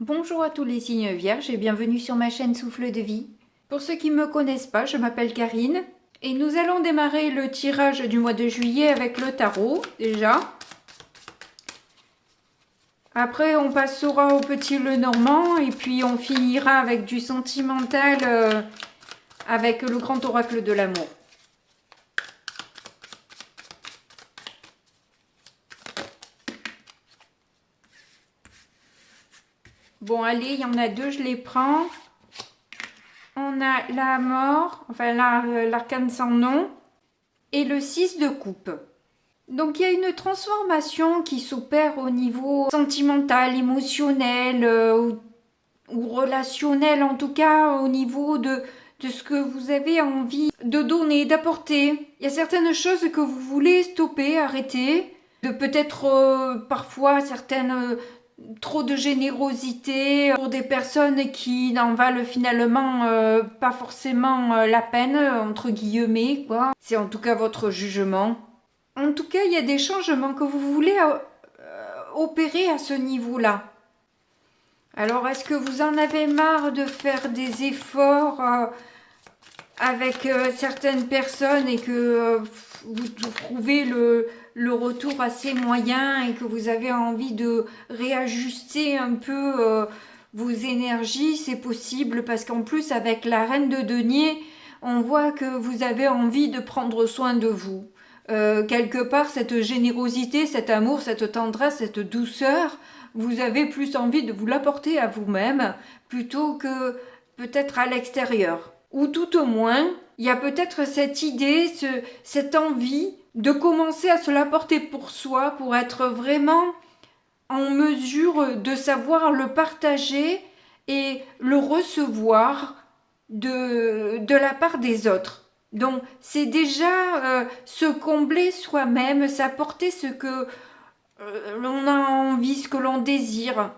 Bonjour à tous les signes vierges et bienvenue sur ma chaîne Souffle de vie. Pour ceux qui ne me connaissent pas, je m'appelle Karine et nous allons démarrer le tirage du mois de juillet avec le tarot déjà. Après on passera au petit Lenormand et puis on finira avec du sentimental avec le grand oracle de l'amour. Bon allez, il y en a deux, je les prends. On a la mort, enfin l'arcane sans nom, et le 6 de coupe. Donc il y a une transformation qui s'opère au niveau sentimental, émotionnel ou relationnel, en tout cas au niveau de ce que vous avez envie de donner, d'apporter. Il y a certaines choses que vous voulez stopper, arrêter, de peut-être parfois certaines trop de générosité pour des personnes qui n'en valent finalement pas forcément la peine, entre guillemets, quoi. C'est en tout cas votre jugement. En tout cas, il y a des changements que vous voulez opérer à ce niveau-là. Alors, est-ce que vous en avez marre de faire des efforts avec certaines personnes et que vous trouvez le retour assez moyen et que vous avez envie de réajuster un peu vos énergies? C'est possible parce qu'en plus, avec la reine de denier, on voit que vous avez envie de prendre soin de vous. Quelque part, cette générosité, cet amour, cette tendresse, cette douceur, vous avez plus envie de vous l'apporter à vous-même plutôt que peut-être à l'extérieur. Ou tout au moins, il y a peut-être cette idée, cette envie de commencer à se l'apporter pour soi, pour être vraiment en mesure de savoir le partager et le recevoir de la part des autres. Donc c'est déjà se combler soi-même, s'apporter ce que l'on a envie, ce que l'on désire.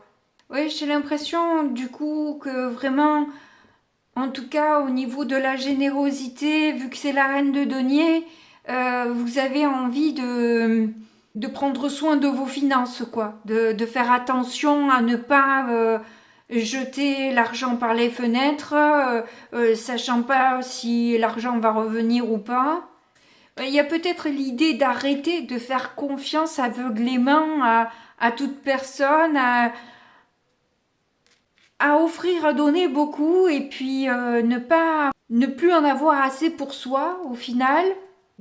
Oui, j'ai l'impression du coup que vraiment, en tout cas au niveau de la générosité, vu que c'est la reine de denier, vous avez envie de prendre soin de vos finances, quoi, de faire attention à ne pas jeter l'argent par les fenêtres, sachant pas si l'argent va revenir ou pas. Il y a peut-être l'idée d'arrêter de faire confiance aveuglément à toute personne, à offrir, à donner beaucoup et puis ne plus en avoir assez pour soi au final,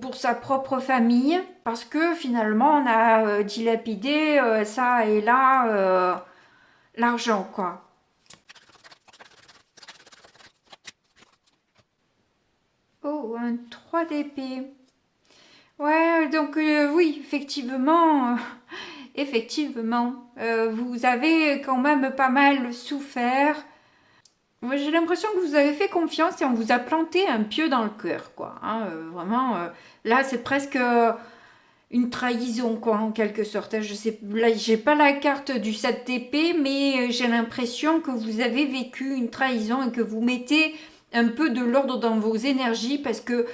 pour sa propre famille, parce que finalement on a dilapidé ça et là l'argent, quoi. Oh, un 3 d'épée. Ouais, donc oui, effectivement, vous avez quand même pas mal souffert. Moi, j'ai l'impression que vous avez fait confiance et on vous a planté un pieu dans le cœur, quoi. Hein, vraiment, là, c'est presque une trahison, quoi, en quelque sorte. Je sais, là, j'ai pas la carte du 7 d'épée, mais j'ai l'impression que vous avez vécu une trahison et que vous mettez un peu de l'ordre dans vos énergies parce que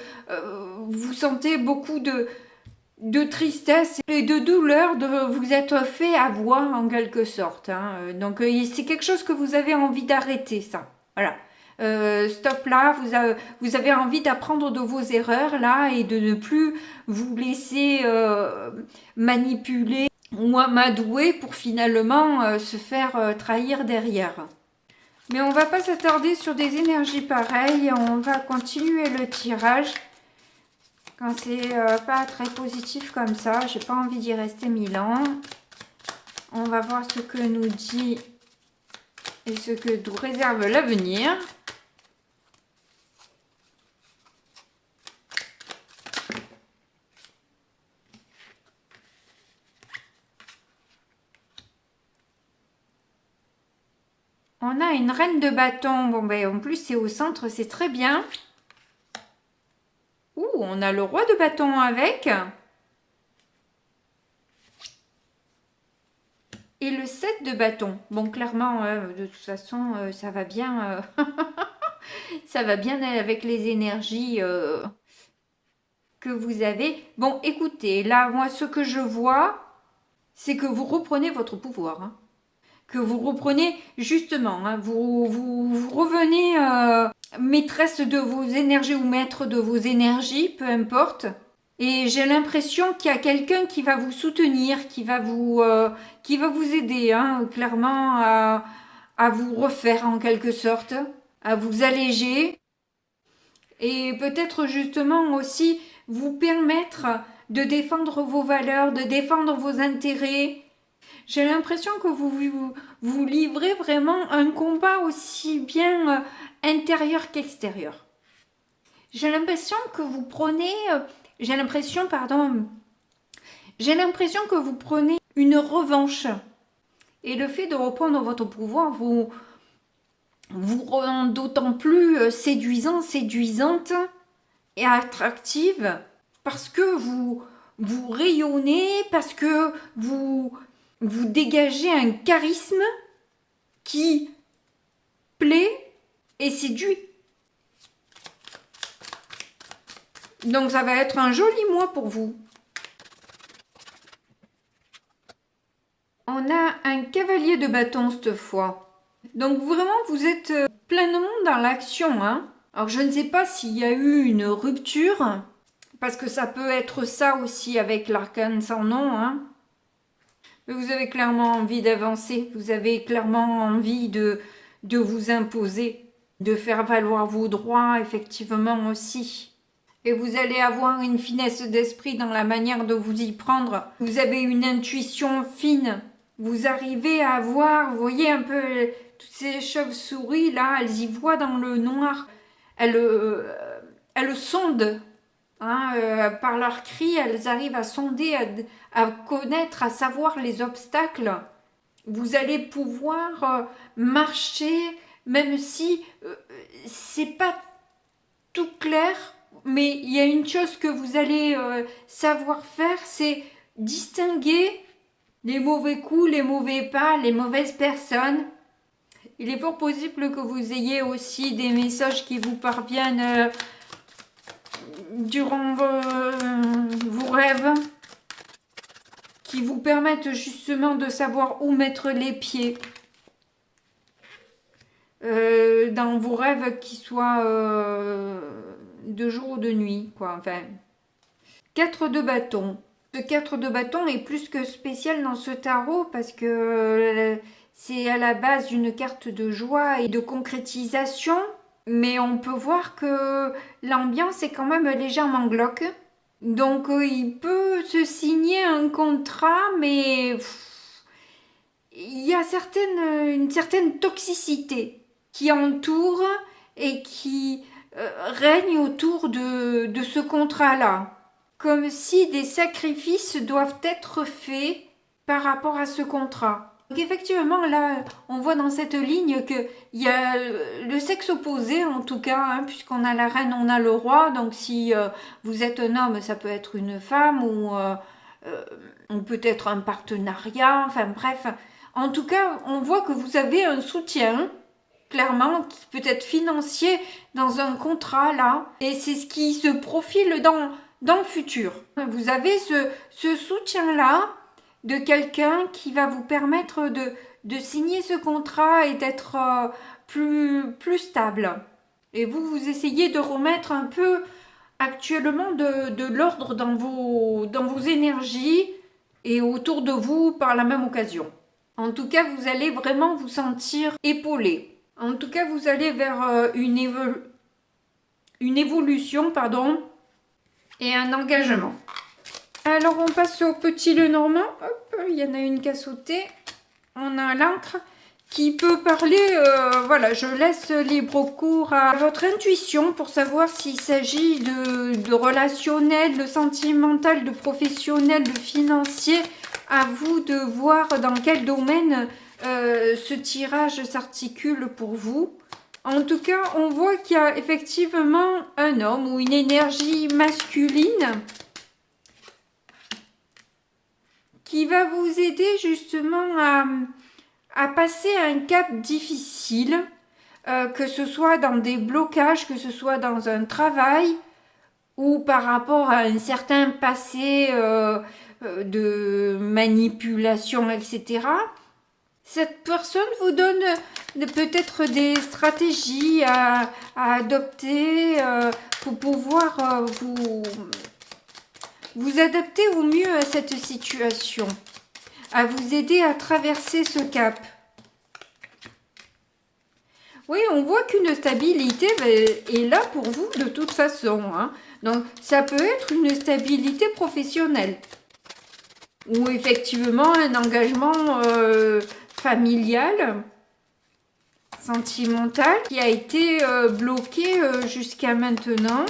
vous sentez beaucoup de tristesse et de douleur de vous être fait avoir en quelque sorte. Hein. Donc c'est quelque chose que vous avez envie d'arrêter, ça. Voilà. Stop là, vous avez envie d'apprendre de vos erreurs là et de ne plus vous laisser manipuler ou amadouer pour finalement se faire trahir derrière. Mais on va pas s'attarder sur des énergies pareilles, on va continuer le tirage. Quand c'est pas très positif comme ça, j'ai pas envie d'y rester 1000 ans. On va voir ce que nous dit et ce que nous réserve l'avenir. On a une reine de bâton. Bon, ben en plus, c'est au centre, c'est très bien. Ouh, on a le roi de bâton avec. Et le 7 de bâton. Bon, clairement, de toute façon, ça va bien. Ça va bien avec les énergies que vous avez. Bon, écoutez, là, moi, ce que je vois, c'est que vous reprenez votre pouvoir. Hein. que vous reprenez justement, hein, vous revenez maîtresse de vos énergies ou maître de vos énergies, peu importe. Et j'ai l'impression qu'il y a quelqu'un qui va vous soutenir, qui va vous aider, hein, clairement à vous refaire en quelque sorte, à vous alléger et peut-être justement aussi vous permettre de défendre vos valeurs, de défendre vos intérêts. J'ai l'impression que vous livrez vraiment un combat aussi bien intérieur qu'extérieur. J'ai l'impression que vous prenez... J'ai l'impression que vous prenez une revanche. Et le fait de reprendre votre pouvoir vous rend d'autant plus séduisant, séduisante et attractive parce que vous rayonnez, parce que vous dégagez un charisme qui plaît et séduit. Donc ça va être un joli mois pour vous. On a un cavalier de bâton cette fois. Donc vraiment vous êtes pleinement dans l'action, hein. Alors je ne sais pas s'il y a eu une rupture, parce que ça peut être ça aussi avec l'arcane sans nom, hein. Mais vous avez clairement envie d'avancer, vous avez clairement envie de vous imposer, de faire valoir vos droits effectivement aussi. Et vous allez avoir une finesse d'esprit dans la manière de vous y prendre. Vous avez une intuition fine. Vous arrivez à voir, vous voyez un peu toutes ces chauves-souris là, elles y voient dans le noir. Elles sondent. Hein, par leurs cris, elles arrivent à sonder, à connaître, à savoir les obstacles. Vous allez pouvoir marcher, même si c'est pas tout clair. Mais il y a une chose que vous allez savoir faire, c'est distinguer les mauvais coups, les mauvais pas, les mauvaises personnes. Il est fort possible que vous ayez aussi des messages qui vous parviennent durant vos rêves, qui vous permettent justement de savoir où mettre les pieds. Dans vos rêves qui soient de jour ou de nuit, quoi. Enfin, 4 de bâton. Ce 4 de bâton est plus que spécial dans ce tarot parce que c'est à la base une carte de joie et de concrétisation, mais on peut voir que l'ambiance est quand même légèrement glauque. Donc il peut se signer un contrat, mais il y a une certaine toxicité qui entoure et qui règne autour de ce contrat-là. Comme si des sacrifices doivent être faits par rapport à ce contrat. Donc effectivement, là, on voit dans cette ligne qu'il y a le sexe opposé, en tout cas, hein, puisqu'on a la reine, on a le roi. Donc si vous êtes un homme, ça peut être une femme ou peut-être un partenariat. Enfin bref, en tout cas, on voit que vous avez un soutien, clairement, qui peut être financier dans un contrat, là. Et c'est ce qui se profile dans le futur. Vous avez ce soutien-là de quelqu'un qui va vous permettre de signer ce contrat et d'être plus stable. Et vous essayez de remettre un peu actuellement de l'ordre dans vos énergies et autour de vous par la même occasion. En tout cas, vous allez vraiment vous sentir épaulé. En tout cas, vous allez vers une évolution, et un engagement. Alors, on passe au petit Lenormand. Hop, il y en a une qui a sauté. On a l'encre qui peut parler. Voilà, je laisse libre cours à votre intuition pour savoir s'il s'agit de relationnel, de sentimental, de professionnel, de financier. À vous de voir dans quel domaine ce tirage s'articule pour vous. En tout cas, on voit qu'il y a effectivement un homme ou une énergie masculine qui va vous aider justement à passer un cap difficile, que ce soit dans des blocages, que ce soit dans un travail ou par rapport à un certain passé de manipulation, etc. Cette personne vous donne peut-être des stratégies à adopter pour pouvoir vous adapter au mieux à cette situation, à vous aider à traverser ce cap. Oui, on voit qu'une stabilité est là pour vous de toute façon, hein. Donc, ça peut être une stabilité professionnelle ou effectivement un engagement familial, sentimental, qui a été bloqué jusqu'à maintenant.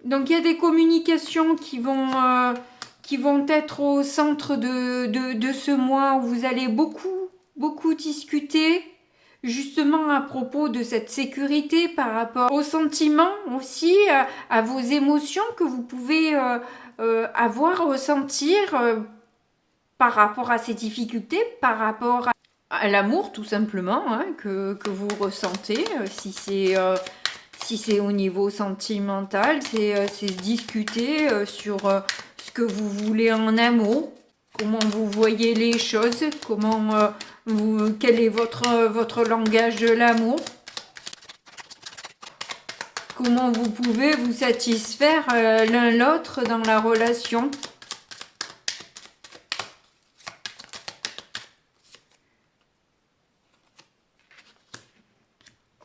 Donc, il y a des communications qui vont être au centre de ce mois où vous allez beaucoup discuter justement à propos de cette sécurité par rapport aux sentiments aussi, à vos émotions que vous pouvez avoir, ressentir par rapport à ces difficultés, par rapport à l'amour tout simplement hein, que vous ressentez, si c'est au niveau sentimental, c'est discuter sur ce que vous voulez en amour, comment vous voyez les choses, quel est votre langage de l'amour, comment vous pouvez vous satisfaire l'un l'autre dans la relation.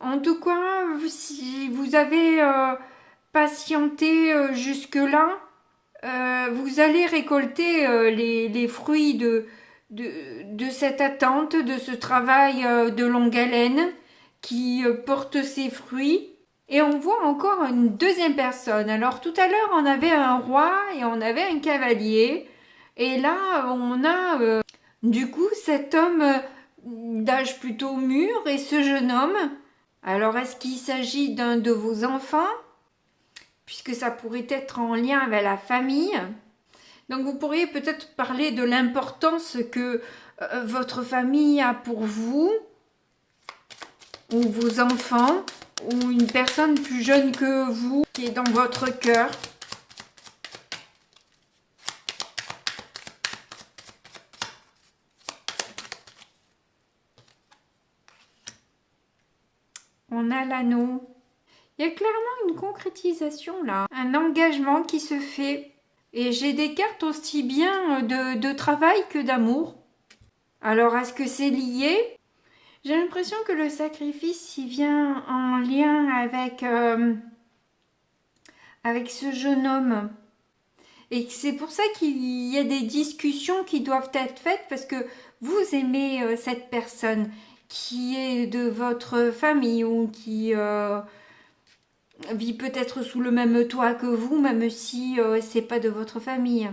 En tout cas, si vous avez patienté jusque-là, vous allez récolter les fruits de cette attente, de ce travail de longue haleine qui porte ses fruits. Et on voit encore une deuxième personne. Alors tout à l'heure, on avait un roi et on avait un cavalier. Et là, on a du coup cet homme d'âge plutôt mûr et ce jeune homme. Alors, est-ce qu'il s'agit d'un de vos enfants? Puisque ça pourrait être en lien avec la famille. Donc, vous pourriez peut-être parler de l'importance que votre famille a pour vous, ou vos enfants, ou une personne plus jeune que vous qui est dans votre cœur. On a l'anneau. Il y a clairement une concrétisation là, un engagement qui se fait. Et j'ai des cartes aussi bien de travail que d'amour. Alors est-ce que c'est lié? J'ai l'impression que le sacrifice il vient en lien avec ce jeune homme. Et c'est pour ça qu'il y a des discussions qui doivent être faites parce que vous aimez cette personne qui est de votre famille ou qui vit peut-être sous le même toit que vous, même si c'est pas de votre famille.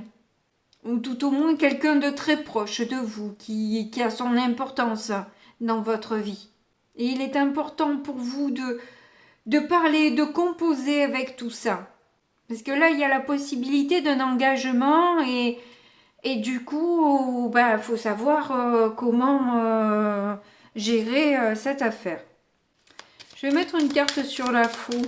Ou tout au moins quelqu'un de très proche de vous, qui a son importance dans votre vie. Et il est important pour vous de parler, de composer avec tout ça. Parce que là, il y a la possibilité d'un engagement et du coup, bah, faut savoir comment gérer cette affaire. Je vais mettre une carte sur la fou.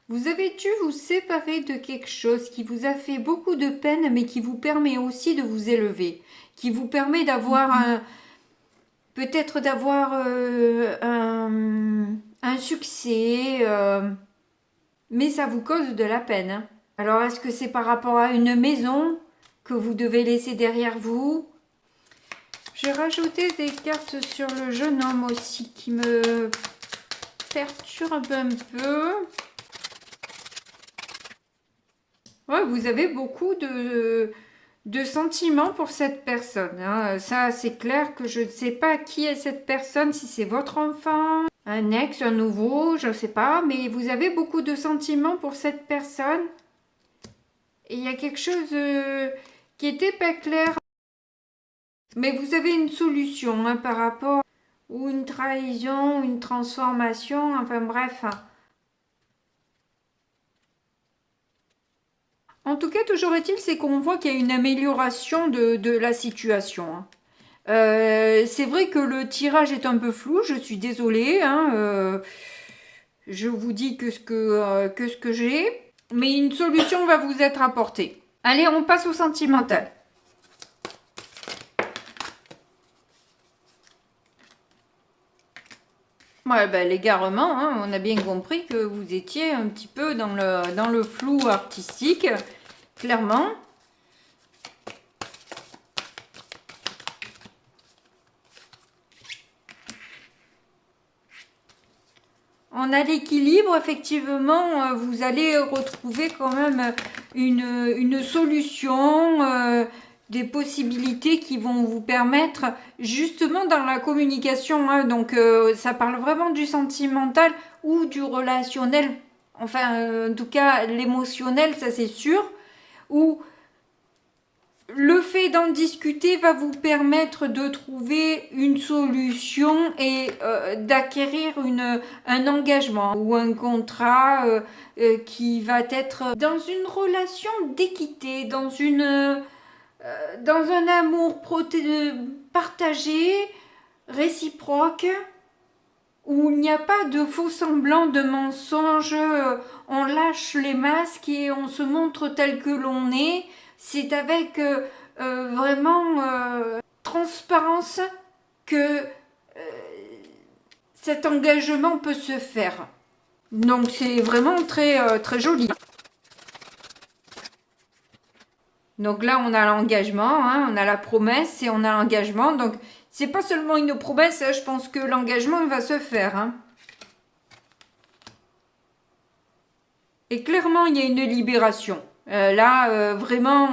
Vous avez dû vous séparer de quelque chose qui vous a fait beaucoup de peine, mais qui vous permet aussi de vous élever, qui vous permet d'avoir peut-être d'avoir un succès, mais ça vous cause de la peine. Hein. Alors, est-ce que c'est par rapport à une maison que vous devez laisser derrière vous? J'ai rajouté des cartes sur le jeune homme aussi qui me perturbe un peu. Ouais, vous avez beaucoup de sentiments pour cette personne. Hein. Ça, c'est clair que je ne sais pas qui est cette personne, si c'est votre enfant, un ex, un nouveau, je ne sais pas. Mais vous avez beaucoup de sentiments pour cette personne. Et il y a quelque chose qui n'était pas clair. Mais vous avez une solution hein, par rapport ou une trahison, une transformation, enfin bref. En tout cas, toujours est-il, c'est qu'on voit qu'il y a une amélioration de la situation. Hein. C'est vrai que le tirage est un peu flou, je suis désolée, hein, je vous dis que ce que j'ai, mais une solution va vous être apportée. Allez, on passe au sentimental. Ouais, ben, l'égarement, hein, on a bien compris que vous étiez un petit peu dans le flou artistique, clairement. On a l'équilibre, effectivement, vous allez retrouver quand même une solution, des possibilités qui vont vous permettre, justement dans la communication, hein, donc ça parle vraiment du sentimental ou du relationnel, enfin en tout cas l'émotionnel, ça c'est sûr, ou le fait d'en discuter va vous permettre de trouver une solution et d'acquérir un engagement ou un contrat qui va être dans une relation d'équité, dans un amour partagé, réciproque, où il n'y a pas de faux semblants, de mensonges, on lâche les masques et on se montre tel que l'on est. C'est avec vraiment transparence que cet engagement peut se faire. Donc c'est vraiment très joli. Donc là on a l'engagement, hein, on a la promesse et on a l'engagement. Donc c'est pas seulement une promesse, hein, je pense que l'engagement va se faire. Hein. Et clairement il y a une libération. Là vraiment...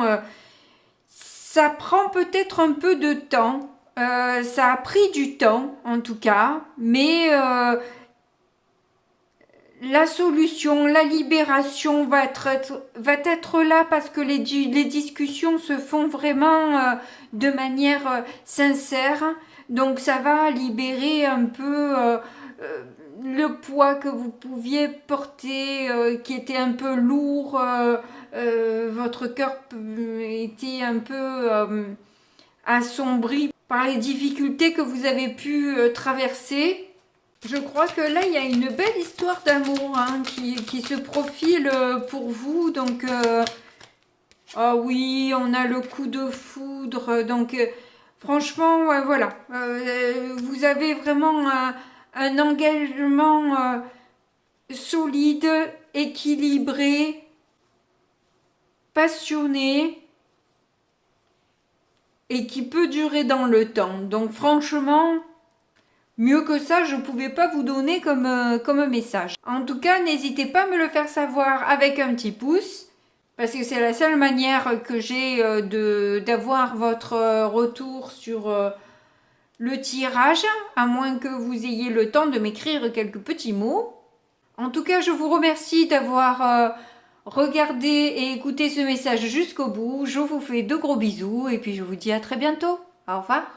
ça prend peut-être un peu de temps, ça a pris du temps en tout cas, mais la solution, la libération va être là parce que les discussions se font vraiment de manière sincère, donc ça va libérer un peu le poids que vous pouviez porter, qui était un peu lourd, votre cœur était un peu assombri par les difficultés que vous avez pu traverser. Je crois que là, il y a une belle histoire d'amour hein, qui se profile pour vous. Donc, ah oui, on a le coup de foudre. Donc, franchement, ouais, voilà. Vous avez vraiment un engagement solide, équilibré, passionné et qui peut durer dans le temps. Donc franchement, mieux que ça, je ne pouvais pas vous donner comme message. En tout cas, n'hésitez pas à me le faire savoir avec un petit pouce, parce que c'est la seule manière que j'ai d'avoir votre retour sur le tirage, à moins que vous ayez le temps de m'écrire quelques petits mots. En tout cas, je vous remercie d'avoir regardé et écouté ce message jusqu'au bout. Je vous fais de gros bisous et puis je vous dis à très bientôt. Au revoir.